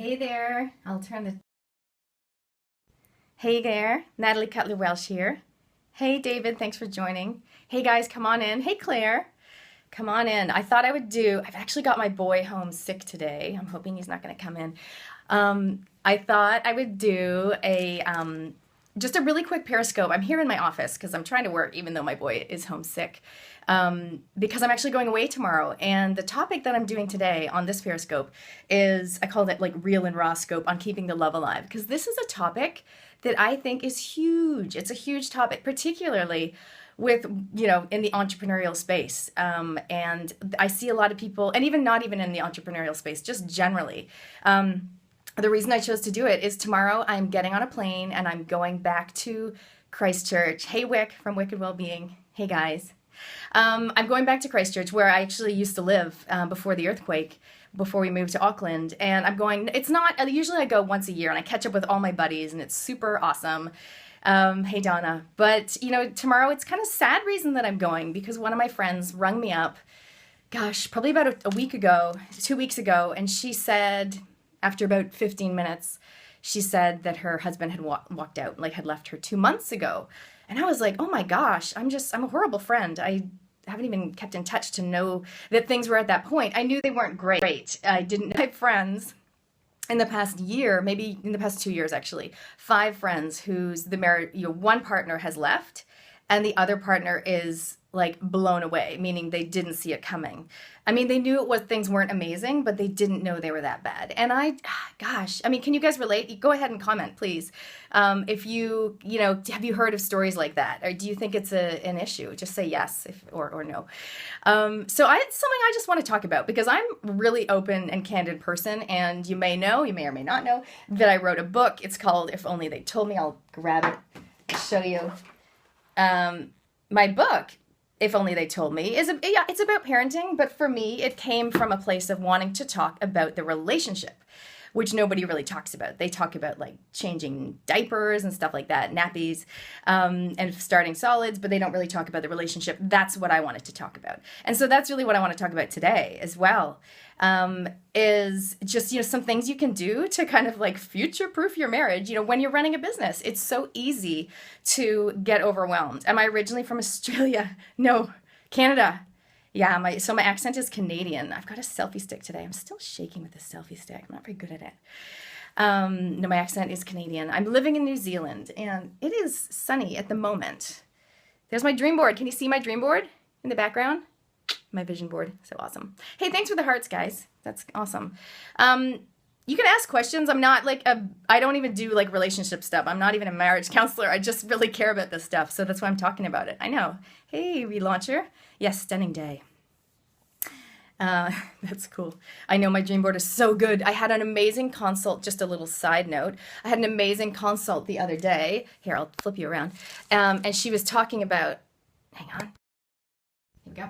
Hey there, I'll turn the. Hey there, Natalie Cutler Welsh here. Hey David, thanks for joining. Hey guys, come on in. Hey Claire, come on in. I thought I would do, I've actually got my boy home sick today. I'm hoping he's not going to come in. I thought I would do just a really quick Periscope. I'm here in my office because I'm trying to work even though my boy is homesick. Because I'm actually going away tomorrow. And the topic that I'm doing today on this Periscope is, I called it like real and raw scope on keeping the love alive. Because this is a topic that I think is huge. It's a huge topic, particularly with, in the entrepreneurial space. And I see a lot of people, and even not even in the entrepreneurial space, just generally. The reason I chose to do it is tomorrow I'm getting on a plane and I'm going back to Christchurch. Hey Wick from Wicked Wellbeing. Hey guys. I'm going back to Christchurch where I actually used to live before the earthquake, before we moved to Auckland. And I'm going, it's not, usually I go once a year and I catch up with all my buddies and it's super awesome. Hey Donna. But, tomorrow it's kind of sad reason that I'm going because one of my friends rung me up, gosh, probably about a week ago, 2 weeks ago. And she said, after about 15 minutes, she said that her husband had walked out, like had left her 2 months ago. And I was like, oh my gosh, I'm a horrible friend. I haven't even kept in touch to know that things were at that point. I knew they weren't great. I didn't have friends in the past year, maybe in the past 2 years actually, 5 friends whose one partner has left and the other partner is like blown away, meaning they didn't see it coming. I mean, they knew things weren't amazing, but they didn't know they were that bad. And can you guys relate? Go ahead and comment, please. If have you heard of stories like that? Or do you think it's an issue? Just say yes or no. It's something I just want to talk about because I'm a really open and candid person. And you may or may not know that I wrote a book. It's called If Only They Told Me. I'll grab it and show you. My book, If Only They Told Me, it's about parenting, but for me, it came from a place of wanting to talk about the relationship, which nobody really talks about. They talk about like changing diapers and stuff like that, nappies, and starting solids, but they don't really talk about the relationship. That's what I wanted to talk about. And so that's really what I want to talk about today as well, is just, some things you can do to kind of like future-proof your marriage, when you're running a business. It's so easy to get overwhelmed. Am I originally from Australia? No, Canada. Yeah, my accent is Canadian. I've got a selfie stick today. I'm still shaking with this selfie stick. I'm not very good at it. No, my accent is Canadian. I'm living in New Zealand, and it is sunny at the moment. There's my dream board. Can you see my dream board in the background? My vision board. So awesome. Hey, thanks for the hearts, guys. That's awesome. You can ask questions. I'm not I don't even do like relationship stuff. I'm not even a marriage counselor. I just really care about this stuff. So that's why I'm talking about it. I know. Hey, relauncher. Yes, stunning day. That's cool. I know my dream board is so good. I had an amazing consult, just a little side note. I had an amazing consult the other day. Here, I'll flip you around. And she was talking about, hang on. Here we go.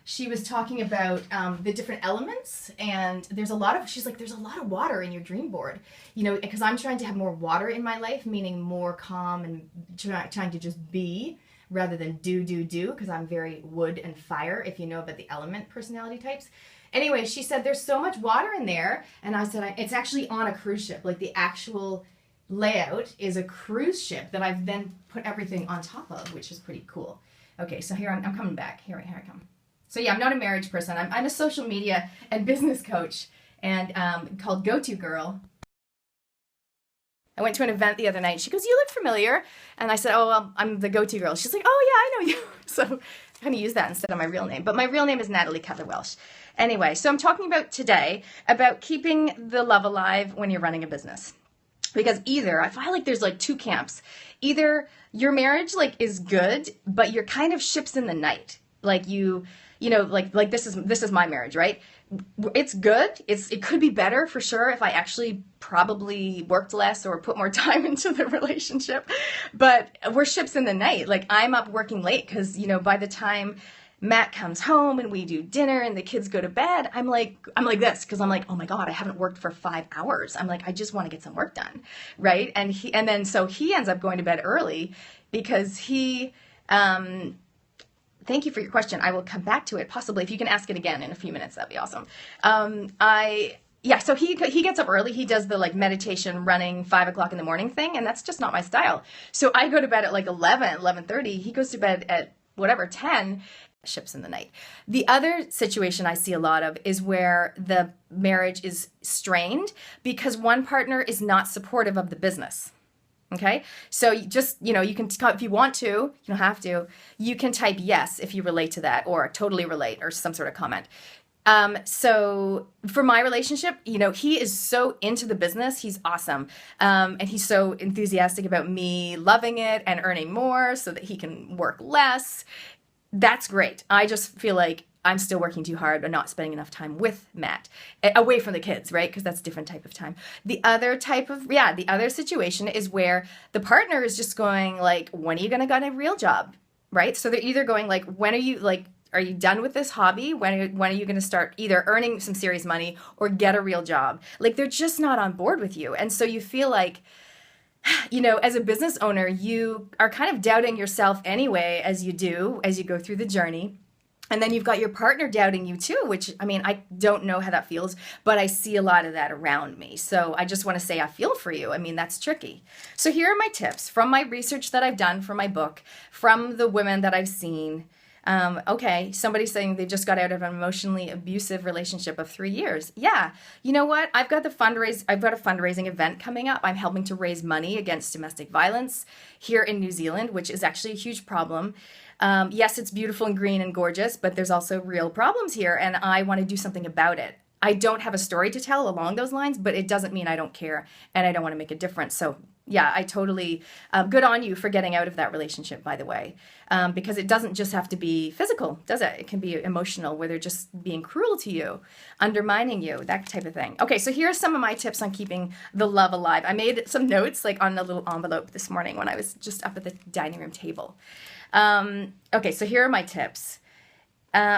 She was talking about the different elements, and she's like, there's a lot of water in your dream board, because I'm trying to have more water in my life, meaning more calm and trying to just be rather than do, because I'm very wood and fire, if you know about the element personality types. Anyway, she said, there's so much water in there, and I said, it's actually on a cruise ship. Like the actual layout is a cruise ship that I've then put everything on top of, which is pretty cool. Okay, so here I'm coming back. Here I come. So yeah, I'm not a marriage person. I'm a social media and business coach, and called Go-To Girl. I went to an event the other night. She goes, you look familiar. And I said, oh, well, I'm the Go-To Girl. She's like, oh yeah, I know you. So I'm going to use that instead of my real name. But my real name is Natalie Cutler Welsh. Anyway, so I'm talking today about keeping the love alive when you're running a business. Because I feel like there's like 2 camps. Either your marriage is good, but you're kind of ships in the night. Like like this is my marriage, right? It's good. It could be better for sure if I actually probably worked less or put more time into the relationship. But we're ships in the night. Like I'm up working late because, by the time Matt comes home and we do dinner and the kids go to bed, I'm like this because I'm like, oh my God, I haven't worked for 5 hours. I'm like, I just want to get some work done, right? So he ends up going to bed early because thank you for your question. I will come back to it possibly if you can ask it again in a few minutes. That'd be awesome. Yeah, so he gets up early. He does the like meditation, running, 5 o'clock in the morning thing, and that's just not my style. So I go to bed at like 11:30. He goes to bed at whatever 10. Ships in the night. The other situation I see a lot of is where the marriage is strained because one partner is not supportive of the business. Okay, so you just, you can, if you want to, you don't have to, you can type yes if you relate to that, or totally relate, or some sort of comment. So for my relationship, he is so into the business. He's awesome. And he's so enthusiastic about me loving it and earning more so that he can work less. That's great. I just feel like I'm still working too hard and not spending enough time with Matt, away from the kids, right? Because that's a different type of time. The other situation is where the partner is just going like, when are you going to get a real job, right? So they're either going like, are you done with this hobby? When are you going to start either earning some serious money or get a real job? Like, they're just not on board with you. And so you feel like, as a business owner, you are kind of doubting yourself anyway, as you go through the journey. And then you've got your partner doubting you too, which, I don't know how that feels, but I see a lot of that around me. So I just want to say I feel for you. That's tricky. So here are my tips from my research that I've done for my book, from the women that I've seen. Okay, somebody's saying they just got out of an emotionally abusive relationship of 3 years. Yeah, you know what? I've got a fundraising event coming up. I'm helping to raise money against domestic violence here in New Zealand, which is actually a huge problem. Yes, it's beautiful and green and gorgeous, but there's also real problems here, and I want to do something about it. I don't have a story to tell along those lines, but it doesn't mean I don't care and I don't want to make a difference. So yeah, I totally, good on you for getting out of that relationship, by the way, because it doesn't just have to be physical, does it? It can be emotional, where they're just being cruel to you, undermining you, that type of thing. Okay, so here are some of my tips on keeping the love alive. I made some notes like on a little envelope this morning when I was just up at the dining room table. Okay, so here are my tips.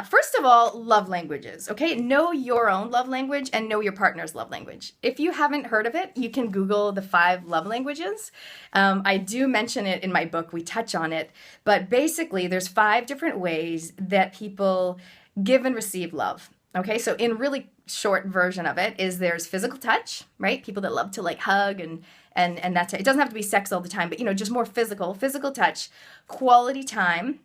First of all, love languages, okay? Know your own love language and know your partner's love language. If you haven't heard of it, you can Google the 5 love languages. I do mention it in my book. We touch on it. But basically, there's 5 different ways that people give and receive love, okay? So in really short version of it is there's physical touch, right? People that love to like hug and that's it. It doesn't have to be sex all the time, but just more physical touch, quality time,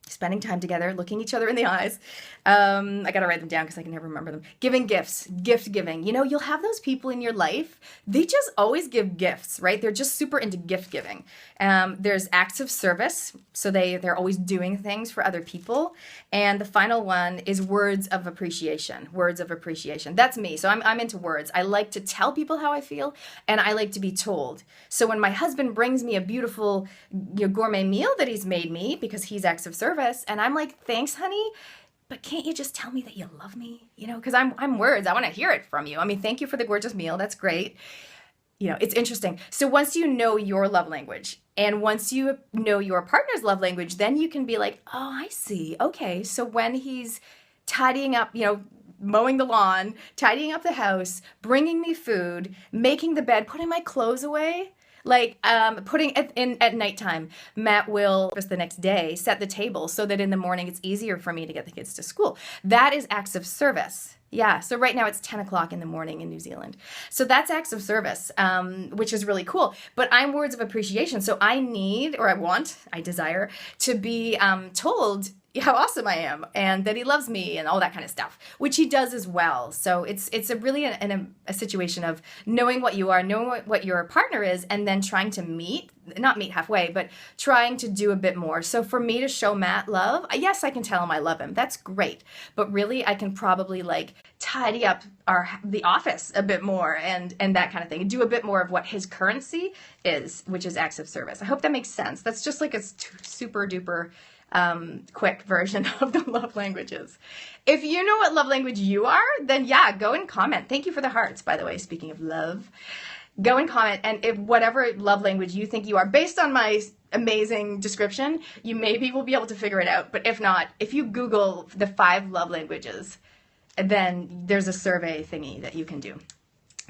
spending time together, looking each other in the eyes. I got to write them down because I can never remember them. Giving gifts, gift giving. You'll have those people in your life. They just always give gifts, right? They're just super into gift giving. There's acts of service. So they're always doing things for other people. And the final one is words of appreciation. Words of appreciation. That's me. So I'm into words. I like to tell people how I feel, and I like to be told. So when my husband brings me a beautiful gourmet meal that he's made me, because he's acts of service, and I'm like, thanks, honey, but can't you just tell me that you love me? Because I'm words. I want to hear it from you. Thank you for the gorgeous meal. That's great. It's interesting. So once you know your love language, and once you know your partner's love language, then you can be like, oh, I see. Okay, so when he's tidying up, mowing the lawn, tidying up the house, bringing me food, making the bed, putting my clothes away, like putting it in at nighttime, Matt will just the next day set the table so that in the morning it's easier for me to get the kids to school. That is acts of service. Yeah, so right now it's 10 o'clock in the morning in New Zealand. So that's acts of service, which is really cool. But I'm words of appreciation. So I desire to be told how awesome I am and that he loves me and all that kind of stuff, which he does as well. So it's really a situation of knowing what you are, knowing what your partner is, and then trying to not meet halfway, but trying to do a bit more. So for me to show Matt love, yes, I can tell him I love him. That's great. But really, I can probably like tidy up the office a bit more and that kind of thing. Do a bit more of what his currency is, which is acts of service. I hope that makes sense. That's just like a super duper quick version of the love languages. If you know what love language you are, then yeah, go and comment. Thank you for the hearts, by the way, speaking of love. Go and comment, and if whatever love language you think you are, based on my amazing description, you maybe will be able to figure it out. But if not, if you Google the 5 love languages, then there's a survey thingy that you can do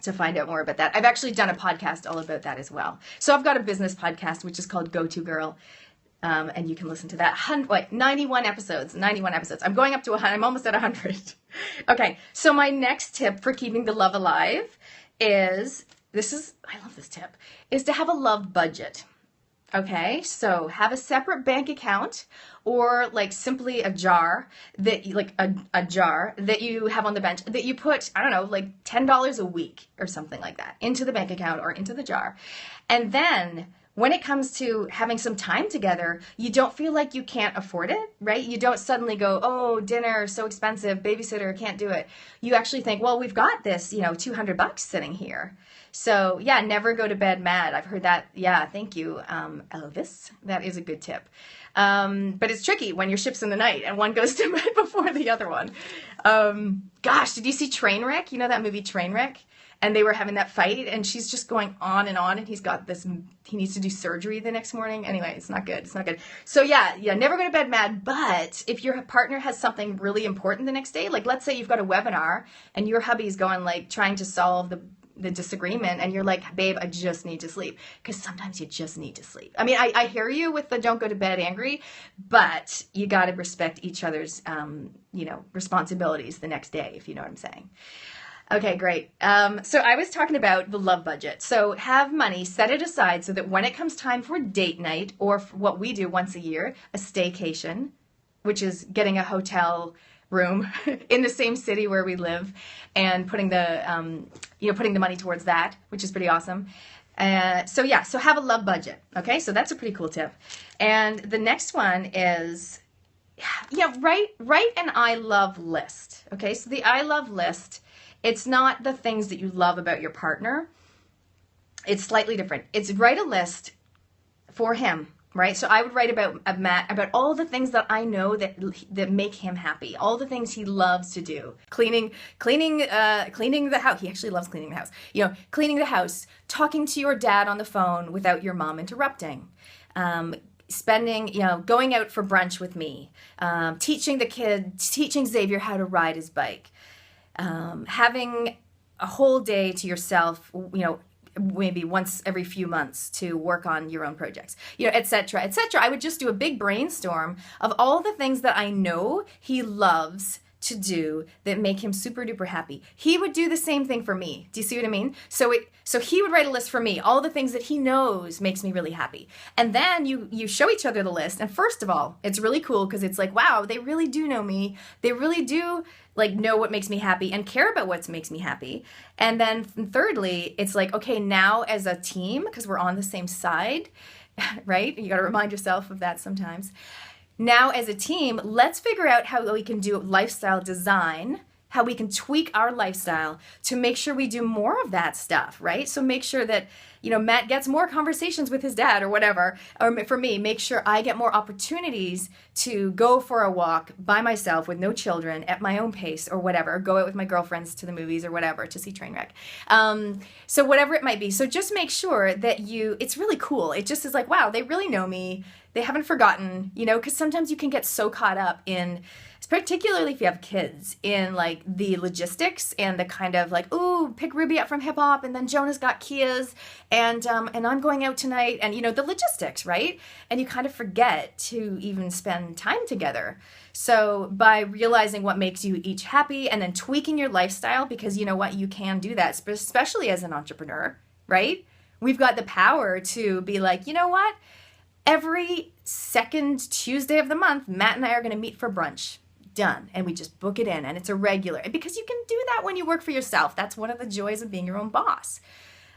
to find out more about that. I've actually done a podcast all about that as well. So I've got a business podcast, which is called Go To Girl. And you can listen to that. 91 episodes. 91 episodes. I'm going up to 100. I'm almost at 100. Okay, so my next tip for keeping the love alive is, I love this tip, is to have a love budget. Okay, so have a separate bank account or like simply a jar that you, like a jar that you have on the bench that you put, I don't know, like $10 a week or something like that into the bank account or into the jar. And then when it comes to having some time together, you don't feel like you can't afford it, right? You don't suddenly go, oh, dinner, so expensive, babysitter, can't do it. You actually think, well, we've got this, $200 sitting here. So yeah, never go to bed mad. I've heard that. Yeah, thank you, Elvis. That is a good tip. But it's tricky when your ship's in the night and one goes to bed before the other one. Gosh, did you see Trainwreck? You know that movie Trainwreck? And they were having that fight, and she's just going on, and he's got this, he needs to do surgery the next morning. Anyway, it's not good. It's not good. So yeah, never go to bed mad. But if your partner has something really important the next day, like let's say you've got a webinar and your hubby's going like trying to solve the disagreement, and you're like, babe, I just need to sleep. Because sometimes you just need to sleep. I mean, I hear you with the don't go to bed angry, but you got to respect each other's, responsibilities the next day, if you know what I'm saying. Okay, great. So I was talking about the love budget. So have money, set it aside so that when it comes time for date night, or for what we do once a year, a staycation, which is getting a hotel room in the same city where we live and putting the money towards that, which is pretty awesome. So have a love budget. Okay, so that's a pretty cool tip. And the next one is, write an I love list. Okay, so the I love list, it's not the things that you love about your partner. It's slightly different. It's write a list for him, right? So I would write about Matt, about all the things that I know that make him happy, all the things he loves to do. Cleaning the house. He actually loves cleaning the house. Cleaning the house, talking to your dad on the phone without your mom interrupting. Going out for brunch with me, teaching Xavier how to ride his bike. Having a whole day to yourself, maybe once every few months to work on your own projects, et cetera, et cetera. I would just do a big brainstorm of all the things that I know he loves to do that make him super duper happy. He would do the same thing for me. Do you see what I mean? So he would write a list for me, all the things that he knows makes me really happy. And then you show each other the list. And first of all, it's really cool because it's like, wow, they really do know me. They really do know what makes me happy and care about what makes me happy. And then thirdly, it's like, okay, now as a team, because we're on the same side, right? You got to remind yourself of that sometimes. Now as a team, let's figure out how we can do lifestyle design, how we can tweak our lifestyle to make sure we do more of that stuff, right? So make sure that, Matt gets more conversations with his dad or whatever. Or for me, make sure I get more opportunities to go for a walk by myself with no children at my own pace or whatever, or go out with my girlfriends to the movies or whatever, to see Trainwreck. So whatever it might be. So just make sure that it's really cool. It just is like, wow, they really know me. They haven't forgotten, because sometimes you can get so caught up in, particularly if you have kids, in like the logistics and the kind of like, ooh, pick Ruby up from hip hop, and then Jonah's got Kias, and I'm going out tonight, and the logistics, right? And you kind of forget to even spend time together. So by realizing what makes you each happy and then tweaking your lifestyle, because you know what, you can do that, especially as an entrepreneur, right? We've got the power to be like, you know what? Every second Tuesday of the month, Matt and I are going to meet for brunch. Done. And we just book it in, and it's a regular. Because you can do that when you work for yourself. That's one of the joys of being your own boss.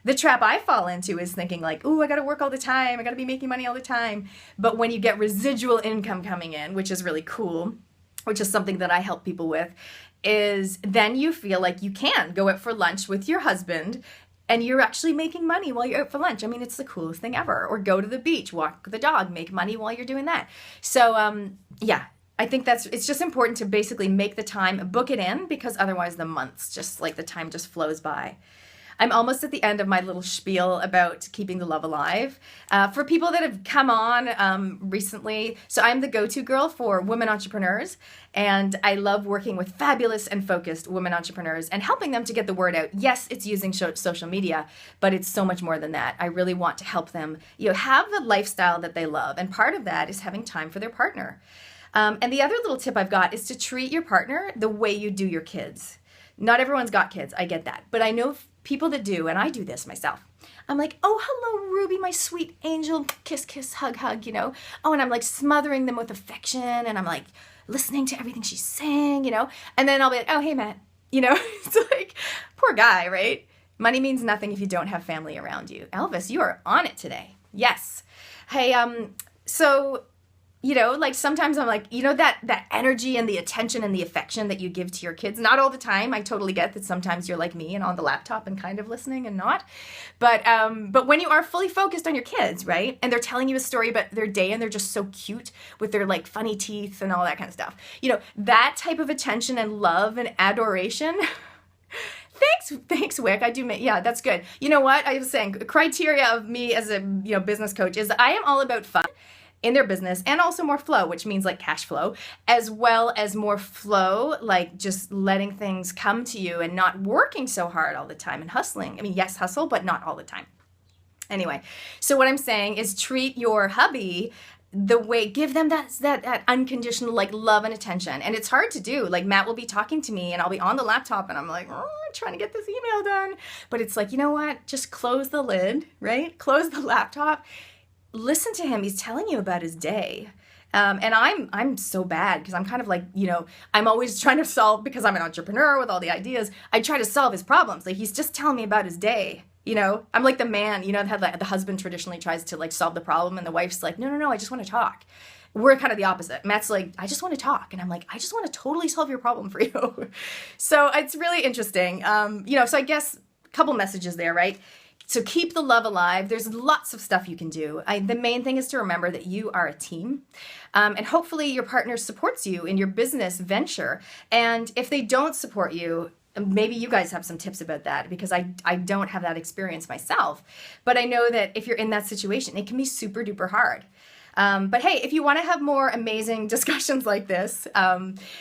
The trap I fall into is thinking like, ooh, I got to work all the time. I got to be making money all the time. But when you get residual income coming in, which is really cool, which is something that I help people with, is then you feel like you can go out for lunch with your husband and you're actually making money while you're out for lunch. I mean, it's the coolest thing ever. Or go to the beach, walk the dog, make money while you're doing that. So, I think it's just important to basically make the time, book it in, because otherwise the months the time just flows by. I'm almost at the end of my little spiel about keeping the love alive. For people that have come on recently, so I'm the go-to girl for women entrepreneurs, and I love working with fabulous and focused women entrepreneurs and helping them to get the word out. Yes, it's using social media, but it's so much more than that. I really want to help them, have the lifestyle that they love, and part of that is having time for their partner. And the other little tip I've got is to treat your partner the way you do your kids. Not everyone's got kids, I get that. But I know people that do, and I do this myself. I'm like, oh, hello, Ruby, my sweet angel, kiss, kiss, hug, hug, Oh, and I'm like smothering them with affection, and I'm like listening to everything she's saying, And then I'll be like, oh, hey, Matt, It's like, poor guy, right? Money means nothing if you don't have family around you. Elvis, you are on it today. Yes. Hey, so... like sometimes I'm like, that energy and the attention and the affection that you give to your kids, not all the time. I totally get that sometimes you're like me and on the laptop and kind of listening and not. But when you are fully focused on your kids, right? And they're telling you a story about their day and they're just so cute with their like funny teeth and all that kind of stuff. That type of attention and love and adoration. Thanks, Wick. I do, yeah, that's good. You know what? I was saying, criteria of me as a business coach is I am all about fun in their business, and also more flow, which means like cash flow, as well as more flow, like just letting things come to you and not working so hard all the time and hustling. I mean, yes, hustle, but not all the time. Anyway, so what I'm saying is treat your hubby the way, give them that unconditional like love and attention. And it's hard to do. Like Matt will be talking to me and I'll be on the laptop and I'm like, I'm trying to get this email done. But it's like, you know what? Just close the lid, right? Close the laptop. Listen to him. He's telling you about his day. And I'm so bad because I'm kind of like, I'm always trying to solve, because I'm an entrepreneur with all the ideas. I try to solve his problems. Like he's just telling me about his day. I'm like the man, that the husband traditionally tries to like solve the problem and the wife's like, no, I just want to talk. We're kind of the opposite. Matt's like, I just want to talk. And I'm like, I just want to totally solve your problem for you. So it's really interesting. So I guess a couple messages there, right? So keep the love alive. There's lots of stuff you can do. The main thing is to remember that you are a team. And hopefully your partner supports you in your business venture. And if they don't support you, maybe you guys have some tips about that, because I don't have that experience myself. But I know that if you're in that situation, it can be super duper hard. But hey, if you want to have more amazing discussions like this,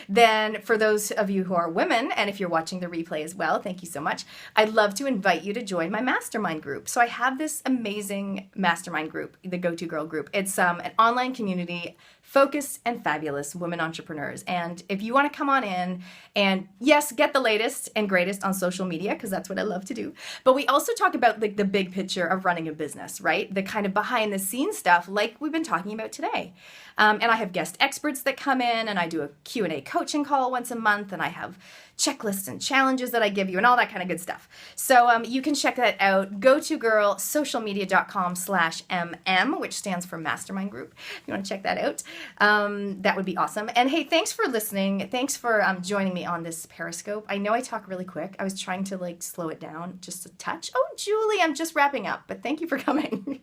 then for those of you who are women, and if you're watching the replay as well, thank you so much. I'd love to invite you to join my mastermind group. So I have this amazing mastermind group, the Go-To Girl group. It's an online community, focused and fabulous women entrepreneurs. And if you want to come on in and yes, get the latest and greatest on social media, because that's what I love to do. But we also talk about like the big picture of running a business, right? The kind of behind the scenes stuff like we've been talking about today. And I have guest experts that come in, and I do a Q&A coaching call once a month, and I have checklists and challenges that I give you and all that kind of good stuff. So you can check that out, gotogirlsocialmedia.com/MM, which stands for Mastermind Group. If you want to check that out, that would be awesome. And hey, thanks for listening. Thanks for joining me on this Periscope. I know I talk really quick. I was trying to like slow it down just a touch. Oh, Julie, I'm just wrapping up, but thank you for coming.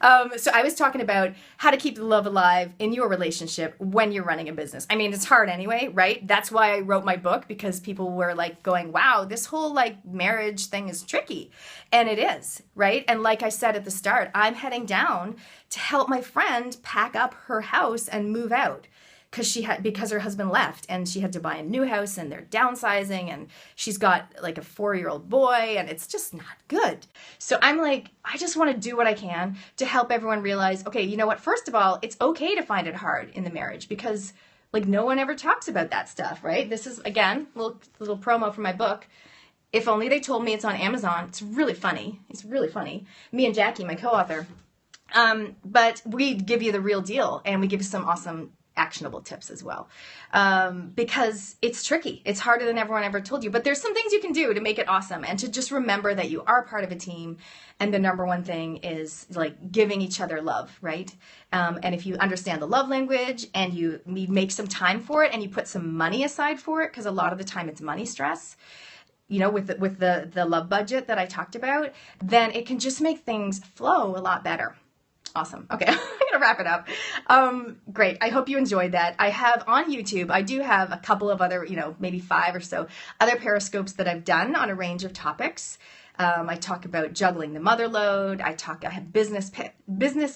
So I was talking about how to keep the love alive in your relationship when you're running a business. I mean, it's hard anyway, right? That's why I wrote my book, because people were like going, wow, this whole like marriage thing is tricky. And it is, right? And like I said at the start, I'm heading down to help my friend pack up her house and move out because her husband left and she had to buy a new house and they're downsizing and she's got like a 4-year-old boy and it's just not good. So I'm like, I just want to do what I can to help everyone realize, okay, you know what? First of all, it's okay to find it hard in the marriage because like no one ever talks about that stuff, right? This is, again, little promo for my book. If Only They Told Me. It's on Amazon. It's really funny. It's really funny. Me and Jackie, my co-author. But we give you the real deal and we give you some awesome actionable tips as well. Because it's tricky. It's harder than everyone ever told you. But there's some things you can do to make it awesome and to just remember that you are part of a team. And the number one thing is like giving each other love, right? And if you understand the love language and you make some time for it and you put some money aside for it, because a lot of the time it's money stress, you know, with the love budget that I talked about, then it can just make things flow a lot better. Awesome. Okay, I'm going to wrap it up. Great. I hope you enjoyed that. I have on YouTube, I do have a couple of other, maybe 5 or so other Periscopes that I've done on a range of topics. I talk about juggling the mother load. I have business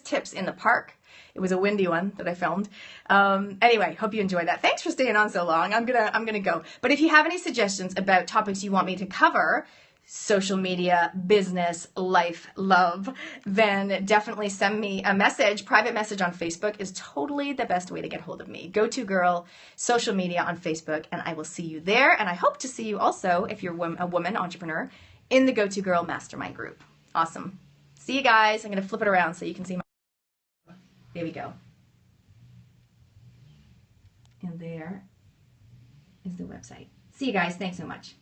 tips in the park. It was a windy one that I filmed. Anyway, hope you enjoyed that. Thanks for staying on so long. I'm gonna go. But if you have any suggestions about topics you want me to cover, social media, business, life, love, then definitely send me a message. Private message on Facebook is totally the best way to get hold of me. GoToGirl social media on Facebook, and I will see you there. And I hope to see you also, if you're a woman entrepreneur, in the GoToGirl Mastermind group. Awesome. See you guys. I'm going to flip it around so you can see my... There we go. And there is the website. See you guys. Thanks so much.